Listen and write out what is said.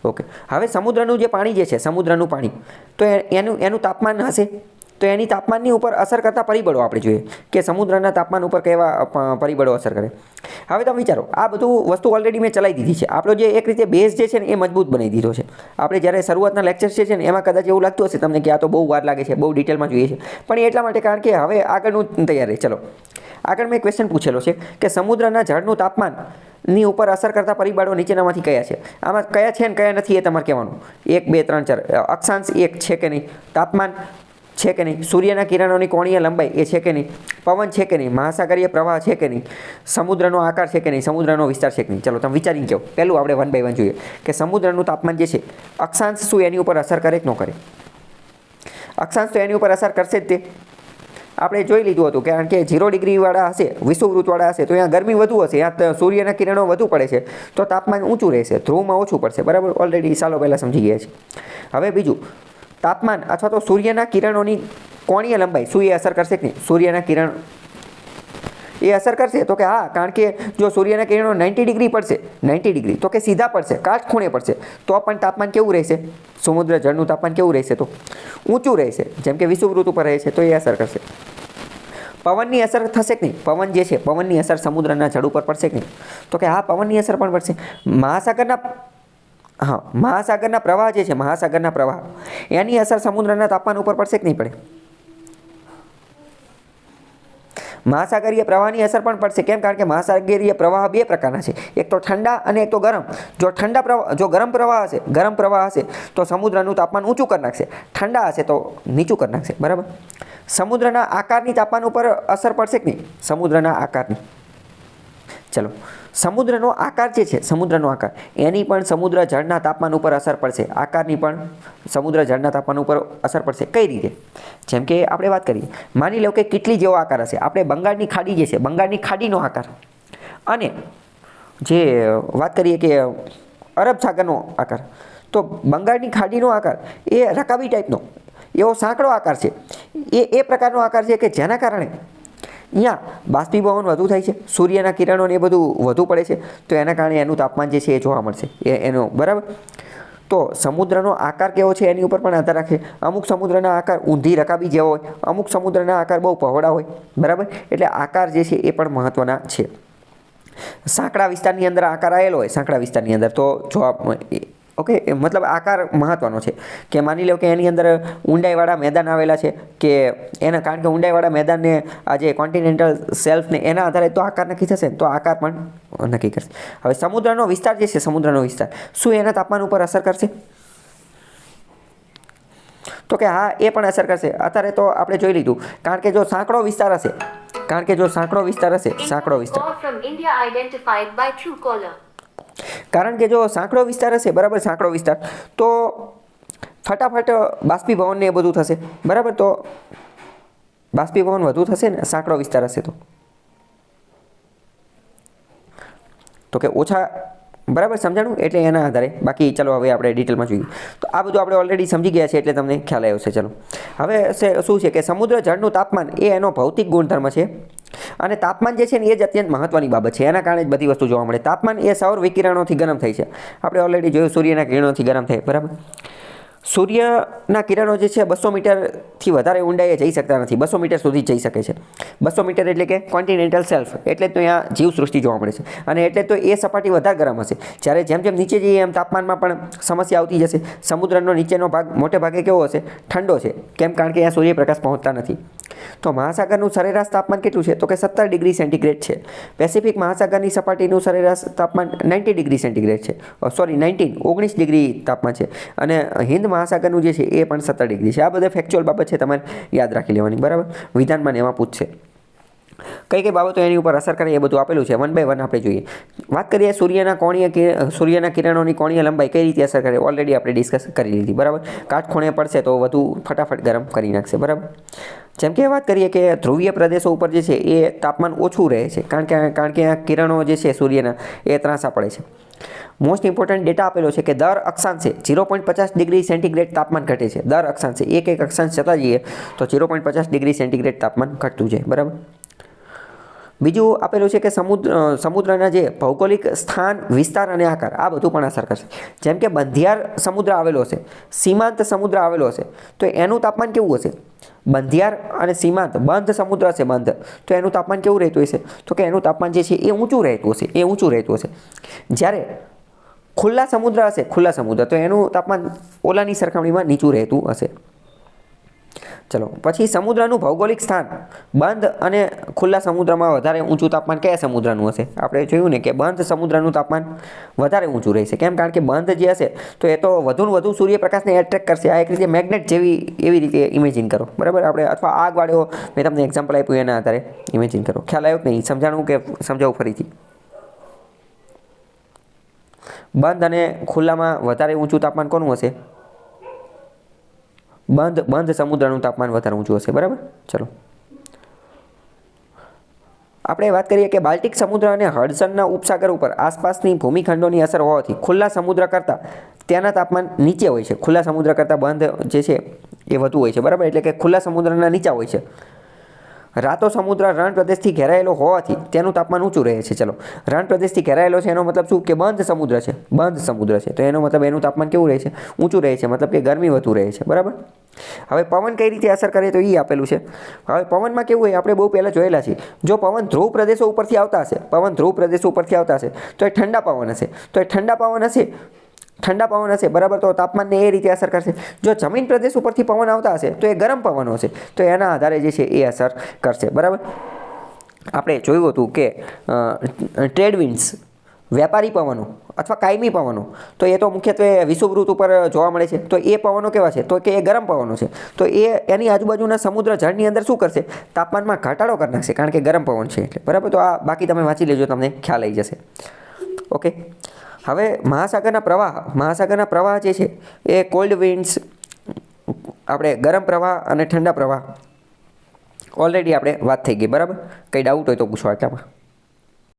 Okay, હવે સમુદ્રનું જે પાણી જે છે, સમુદ્રનું પાણી, તો એનું તાપમાન હશે, તો એની તાપમાનની ઉપર અસર કરતા પરિબળો આપણે જોઈએ કે સમુદ્રના તાપમાન ઉપર કેવા પરિબળો અસર કરે. હવે તમે વિચારો, આ બધું વસ્તુ ઓલરેડી મેં ચલાવી દીધી છે. આપણો જે એક રીતે બેઝ જે છે ને એ મજબૂત બનાવી દીધો છે. આપણે જ્યારે શરૂઆતના લેક્ચર્સ છે ને એમાં કદાચ એવું લાગતું હશે તમને કે આ તો બહુ વાર લાગે છે, બહુ ડિટેલમાં જોઈએ છે, પણ એ એટલા માટે કારણ કે હવે આગળનું તૈયાર રહે. ચલો આગળ મેં ક્વેશ્ચન પૂછેલો છે કે સમુદ્રના જળનું તાપમાનની ઉપર અસર કરતા પરિબળો નીચેનામાંથી કયા છે? આમાં કયા છે ને કયા નથી એ તમારે કહેવાનું. 1 2 3 4 અક્ષાંશ 1 છે કે નહીં, તાપમાન છે કે નહીં, સૂર્યના કિરણોની કોણીય લંબાઈ એ છે કે નહીં, પવન છે કે નહીં, મહાસાગરીય પ્રવાહ છે કે નહીં, સમુદ્રનો આકાર છે કે નહીં, સમુદ્રનો વિસ્તાર છે કે નહીં. ચલો તમે વિચારીને કહો. પહેલું આપણે 1 by 1 જોઈએ કે સમુદ્રનું તાપમાન જે છે, અક્ષાંશ શું એની ઉપર અસર કરે કે ન કરે? અક્ષાંશ તો એની ઉપર અસર કરશે જ તે. આપણે જોઈ લીધું હતું કારણ કે 0 ડિગ્રીવાળા હશે, વિષુવવૃત્તવાળા હશે, તો ત્યાં ગરમી વધુ હશે, ત્યાં સૂર્યના કિરણો વધુ પડે છે, તો તાપમાન ઊંચું રહેશે, ધ્રુવમાં ઓછું પડશે. બરાબર, ઓલરેડી સાલો પહેલાં સમજી ગયા છે. હવે બીજું, તાપમાન અથવા તો સૂર્યના કિરણોની કોણીય લંબાઈ શું એ અસર કરશે કે નહીં? સૂર્યના કિરણ એ અસર કરશે તો કે હા, કારણ કે જો સૂર્યના કિરણો 90 ડિગ્રી પડશે, 90 ડિગ્રી તો કે સીધા પડશે, કાટખૂણે પડશે, તો પણ તાપમાન કેવું રહેશે? સમુદ્ર જળનું તાપમાન કેવું રહેશે? તો ઊંચું રહેશે, જેમ કે વિષુવવૃત્ત ઉપર રહે છે, તો એ અસર કરશે. પવનની અસર થશે કે નહીં? પવન જે છે, પવનની અસર સમુદ્રના જળ ઉપર પડશે કે નહીં? તો કે હા, પવનની અસર પણ પડશે. મહાસાગરના પ્રવાહ જે છે, મહાસાગરના પ્રવાહ, એની અસર સમુદ્રના તાપમાન ઉપર પડશે કે નહીં પડે? મહાસાગરીય પ્રવાહની અસર પણ પડશે. કેમ? કારણ કે મહાસાગરીય પ્રવાહ બે પ્રકારના છે, એક તો ઠંડા અને એક તો ગરમ. જો ગરમ પ્રવાહ હશે તો સમુદ્રનું તાપમાન ઊંચું કરી નાખશે, ઠંડા હશે તો નીચું કરી નાખશે. બરાબર. સમુદ્રના આકારની તાપમાન ઉપર અસર પડશે કે નહીં? સમુદ્રના આકારની. ચલો, સમુદ્રનો આકાર જે છે, સમુદ્રનો આકાર, એની પણ સમુદ્ર જળના તાપમાન ઉપર અસર પડશે. આકારની પણ સમુદ્ર જળના તાપમાન ઉપર અસર પડશે. કઈ રીતે? જેમ કે આપણે વાત કરીએ, માની લો કે કેટલી જેવો આકાર હશે. આપણે બંગાળની ખાડી જે છે, બંગાળની ખાડીનો આકાર, અને જે વાત કરીએ કે અરબ સાગરનો આકાર, તો બંગાળની ખાડીનો આકાર એ રકાબી ટાઈપનો એવો સાંકડો આકાર છે. એ પ્રકારનો આકાર છે કે જેના કારણે અહીંયા બાષ્પીભવન વધુ થાય છે, સૂર્યના કિરણોને એ બધું વધુ પડે છે, તો એના કારણે એનું તાપમાન જે છે એ જોવા મળશે એનો. બરાબર. તો સમુદ્રનો આકાર કેવો છે એની ઉપર પણ આધાર રાખે. અમુક સમુદ્રના આકાર ઊંધી રકાબી જેવો હોય, અમુક સમુદ્રના આકાર બહુ પહોળા હોય. બરાબર. એટલે આકાર જે છે એ પણ મહત્ત્વના છે. સાંકડા વિસ્તારની અંદર આકાર આવેલો હોય, સાંકડા વિસ્તારની અંદર, તો જો ઓકે, મતલબ આકાર મહત્ત્વનો છે. કે માની લો કે એની અંદર ઊંડાઈવાળા મેદાન આવેલા છે, કે એના કારણ કે ઊંડાઈવાળા મેદાનને આ જે કોન્ટિનેન્ટલ શેલ્ફને એના આધારે તો આકાર નક્કી થશે, તો આકાર પણ નક્કી કરશે. હવે સમુદ્રનો વિસ્તાર જે છે, સમુદ્રનો વિસ્તાર શું એના તાપમાન ઉપર અસર કરશે? તો કે હા, એ પણ અસર કરશે. અત્યારે તો આપણે જોઈ લીધું, કારણ કે જો સાંકડો વિસ્તાર હશે, સાંકડો વિસ્તાર કારણ કે જો સાંકડો વિસ્તાર હશે, બરાબર, સાંકડો વિસ્તાર, તો ફટાફટ બાષ્પીભવનને એ બધું થશે. બરાબર. તો બાષ્પીભવન વધુ થશે ને સાંકડો વિસ્તાર હશે તો કે ઓછા. બરાબર, સમજાણું? એટલે એના આધારે. બાકી ચલો હવે આપણે ડિટેલમાં જોઈએ. તો આ બધું આપણે ઓલરેડી સમજી ગયા છે, એટલે તમને ખ્યાલ આવ્યો છે. ચલો હવે શું છે કે સમુદ્ર જળનું તાપમાન એ એનો ભૌતિક ગુણધર્મ છે, અને તાપમાન જે છે ને એ જ અત્યંત મહત્ત્વની બાબત છે. એના કારણે જ બધી વસ્તુ જોવા મળે. તાપમાન એ સૌર વિકિરણોથી ગરમ થાય છે. આપણે ઓલરેડી જોયું, સૂર્યના કિરણોથી ગરમ થાય. બરાબર. સૂર્યના કિરણો જે છે 200 મીટરથી વધારે ઊંડાઈએ જઈ શકતા નથી. 200 મીટર સુધી જઈ શકે છે. 200 મીટર એટલે કે કોન્ટિનેન્ટલ શેલ્ફ, એટલે જ તો અહીંયા જીવસૃષ્ટિ જોવા મળે છે. અને એટલે તો એ સપાટી વધારે ગરમ હશે. જ્યારે જેમ જેમ નીચે જઈએ એમ તાપમાનમાં પણ સમસ્યા આવતી જશે. સમુદ્રનો નીચેનો ભાગ મોટે ભાગે કેવો હશે? ઠંડો છે. કેમ? કારણ કે અહીંયા સૂર્યપ્રકાશ પહોંચતા નથી. તો મહાસાગરનું સરેરાશ તાપમાન કેટલું છે? તો કે 17 ડિગ્રી સેન્ટીગ્રેડ છે. પેસિફિક મહાસાગરની સપાટીનું સરેરાશ તાપમાન 90 ડિગ્રી સેન્ટીગ્રેડ છે. 19 ડિગ્રી તાપમાન છે. અને હિન્દ મહાસાગરનું જે છે એ પણ 17 ડિગ્રી છે. આ બધા ફેક્ચ્યુઅલ બાબત છે, તમારે યાદ રાખી લેવાની. બરાબર. વિધાનમાં એમાં પૂછશે કઈ કઈ બાબતો એની ઉપર અસર કરે એ બધું આપેલું છે. 1 by 1 આપણે જોઈએ. વાત કરીએ સૂર્યના કિરણોની કોણીય લંબાઈ કઈ રીતે અસર કરે, ઓલરેડી આપણે ડિસ્કસ કરી લીધી. બરાબર. કાટખૂણે પડશે તો વધુ ફટાફટ ગરમ કરી નાખશે. બરાબર. જેમ કે વાત કરીએ કે ધ્રુવીય પ્રદેશો ઉપર જે છે એ તાપમાન ઓછું રહે છે, કારણ કે આ કિરણો જે છે સૂર્યના એ ત્રાંસા પડે છે. મોસ્ટ ઇમ્પોર્ટન્ટ ડેટા આપેલો છે કે દર અક્ષાંશે 0.50 ડિગ્રી સેન્ટીગ્રેડ તાપમાન ઘટે છે. દર અક્ષાંશે એક અક્ષાંશ જતા જઈએ તો 0.50 ડિગ્રી સેન્ટીગ્રેડ તાપમાન ઘટતું જાય. બરાબર. બીજું આપેલું છે કે સમુદ્રના જે ભૌગોલિક સ્થાન, વિસ્તાર અને આકાર આ બધું પણ અસર કરશે. જેમ કે બંધિયાર સમુદ્ર આવેલો હશે, સીમાંત સમુદ્ર આવેલો હશે, તો એનું તાપમાન કેવું હશે? બંધિયાર અને સીમાંત બંધ સમુદ્ર હશે, બંધ, તો એનું તાપમાન કેવું રહેતું હશે? તો કે એનું તાપમાન જે છે એ ઊંચું રહેતું હશે. જ્યારે ખુલ્લા સમુદ્ર હશે, ખુલ્લા સમુદ્ર, તો એનું તાપમાન ઓલાની સરખામણીમાં નીચું રહેતું હશે. ચલો પછી સમુદ્રનું ભૌગોલિક સ્થાન, બંધ અને ખુલ્લા સમુદ્રમાં વધારે ઊંચું તાપમાન કયા સમુદ્રનું હશે? આપણે જોયું ને કે બંધ સમુદ્રનું તાપમાન વધારે ઊંચું રહેશે. કેમ? કારણ કે બંધ જે હશે તો એ તો વધુને વધુ સૂર્યપ્રકાશને એટ્રેક્ટ કરશે. આ એક રીતે મેગ્નેટ જેવી એવી રીતે ઇમેજિન કરો, બરાબર? આપણે અથવા આગવાળો મેં તમને એક્ઝામ્પલ આપ્યું એના આધારે ઇમેજિન કરો. ખ્યાલ આવ્યો કે નહીં? સમજાણું કે સમજાવું ફરીથી? બંધ અને ખુલ્લામાં વધારે ઊંચું તાપમાન કોનું હશે? બંધ સમુદ્રનું તાપમાન વધારે ઊંચું હશે, બરાબર? ચલો આપણે વાત કરીએ કે બાલ્ટિક સમુદ્ર અને હડસનના ઉપસાગર ઉપર આસપાસની ભૂમિખંડોની અસર હોવાથી ખુલ્લા સમુદ્ર કરતાં ત્યાંના તાપમાન નીચે હોય છે. ખુલ્લા સમુદ્ર કરતાં બંધ જે છે એ વધુ હોય છે, બરાબર? એટલે કે ખુલ્લા સમુદ્રના નીચા હોય છે. રાતો સમુદ્ર રણ પ્રદેશથી ઘેરાયેલો હોવાથી તેનું તાપમાન ઊંચું રહે છે. ચલો, રણ પ્રદેશથી ઘેરાયેલો છે એનો મતલબ શું? કે બંધ સમુદ્ર છે, તો એનો મતલબ એનું તાપમાન કેવું રહે છે? ઊંચું રહે છે, મતલબ કે ગરમી વધુ રહે છે, બરાબર? હવે પવન કઈ રીતે અસર કરે તો એ આપેલું છે. હવે પવનમાં કેવું હોય? આપણે બહુ પહેલાં જોયેલા છીએ. જો પવન ધ્રુવ પ્રદેશો ઉપરથી આવતા હશે, તો એ ઠંડા પવન હશે, બરાબર? તો તાપમાનને એ રીતે અસર કરશે. જો જમીન પ્રદેશ ઉપરથી પવન આવતા હશે તો એ ગરમ પવનો હશે, તો એના આધારે જે છે એ અસર કરશે, બરાબર? આપણે જોયું હતું કે ટ્રેડ વિન્ડ્સ, વેપારી પવનો અથવા કાયમી પવનો, તો એ તો મુખ્યત્વે વિષુવવૃત્ત ઉપર જોવા મળે છે. તો એ પવનો કેવા છે? તો કે એ ગરમ પવનો છે. તો એ એની આજુબાજુના સમુદ્ર જળની અંદર શું કરશે? તાપમાનમાં ઘટાડો કરી નાખશે, કારણ કે ગરમ પવન છે એટલે, બરાબર? તો આ બાકી તમે વાંચી લેજો, તમને ખ્યાલ આવી જશે. ઓકે, હવે મહાસાગરના પ્રવાહ જે છે એ કોલ્ડ વિન્ડ્સ, આપણે ગરમ પ્રવાહ અને ઠંડા પ્રવાહ ઓલરેડી આપણે વાત થઈ ગઈ, બરાબર? કંઈ ડાઉટ હોય તો પૂછો આટલામાં.